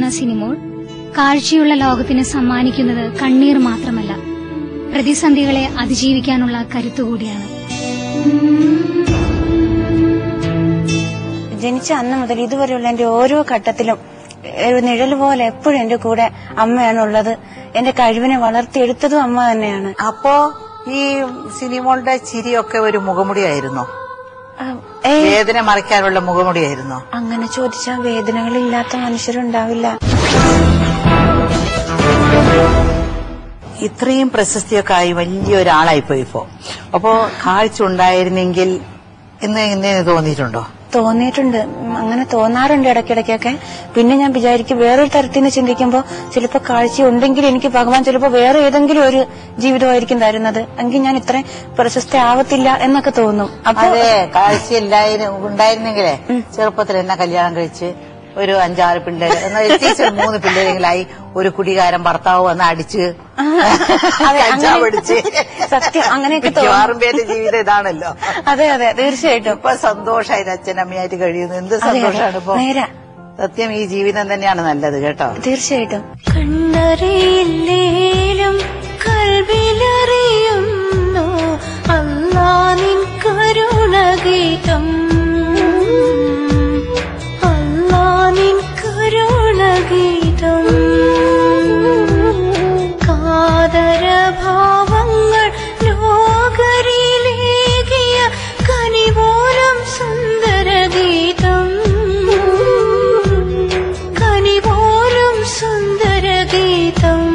എന്ന സിനിമോൾ കാഴ്ചയുള്ള ലോകത്തിന് സമ്മാനിക്കുന്നത് കണ്ണീർ മാത്രമല്ല, പ്രതിസന്ധികളെ അതിജീവിക്കാനുള്ള കരുത്തുകൂടിയാണ്. ജനിച്ച അന്ന് മുതൽ ഇതുവരെയുള്ള എന്റെ ഓരോ ഘട്ടത്തിലും ഒരു നിഴൽ പോലെ എപ്പോഴും എന്റെ കൂടെ അമ്മയാണുള്ളത്. എന്റെ കഴിവിനെ വളർത്തിയെടുത്തതും അമ്മ തന്നെയാണ്. അപ്പോ ഈ സിനിമോളുടെ ചിരിയൊക്കെ ഒരു മുഖമുടിയായിരുന്നോ? വേദന മറിക്കാനുള്ള മുഖമുടിയായിരുന്നോ? അങ്ങനെ ചോദിച്ചാൽ വേദനകളില്ലാത്ത മനുഷ്യരുണ്ടാവില്ല. ഇത്രയും പ്രശസ്തിയൊക്കെ ആയി വലിയൊരാളായിപ്പോയി ഇപ്പോ. അപ്പോ കാഴ്ച ഉണ്ടായിരുന്നെങ്കിൽ എന്ന് തോന്നിയിട്ടുണ്ടോ? തോന്നിയിട്ടുണ്ട്, അങ്ങനെ തോന്നാറുണ്ട് ഇടയ്ക്കിടയ്ക്കൊക്കെ. പിന്നെ ഞാൻ വിചാരിക്കും വേറൊരു തരത്തിൽ നിന്ന് ചിന്തിക്കുമ്പോ ചിലപ്പോ കാഴ്ച ഉണ്ടെങ്കിൽ എനിക്ക് ഭഗവാൻ ചിലപ്പോ വേറെ ഏതെങ്കിലും ഒരു ജീവിതമായിരിക്കും തരുന്നത്, എങ്കിൽ ഞാൻ ഇത്രയും പ്രശസ്ത ആവത്തില്ല എന്നൊക്കെ തോന്നും. അതെ, കാഴ്ച ഉണ്ടായിരുന്നെങ്കിലേ ചെറുപ്പത്തിൽ എന്നെ കല്യാണം കഴിച്ച് ഒരു 5-6 പിള്ളേര്, എന്നാൽ 3 പിള്ളേരെങ്കിലായി ഒരു കുടികാരൻ ഭർത്താവ് വന്ന് അടിച്ച് പഠിച്ച് സത്യം അങ്ങനെയൊക്കെ മിക്കവാറും പേരുടെ ജീവിതം ഇതാണല്ലോ. അതെ അതെ, തീർച്ചയായിട്ടും. ഇപ്പൊ സന്തോഷമായി അച്ഛനമ്മയായിട്ട് കഴിയുന്നു. എന്ത് സന്തോഷമാണ് ഇപ്പൊ. സത്യം ഈ ജീവിതം തന്നെയാണ് നല്ലത് കേട്ടോ. തീർച്ചയായിട്ടും. കണ്ണറിയില്ലേലും കൽവിലറിയുന്നു അല്ലാ നിൻ കരുണഗീതം, അല്ലാ നിൻ കരുണഗീതം. കാതരഭാവങ്ങൾ ലോകരിലേകിയ കനിപോലും സുന്ദരഗീതം, കനിപോലും സുന്ദരഗീതം.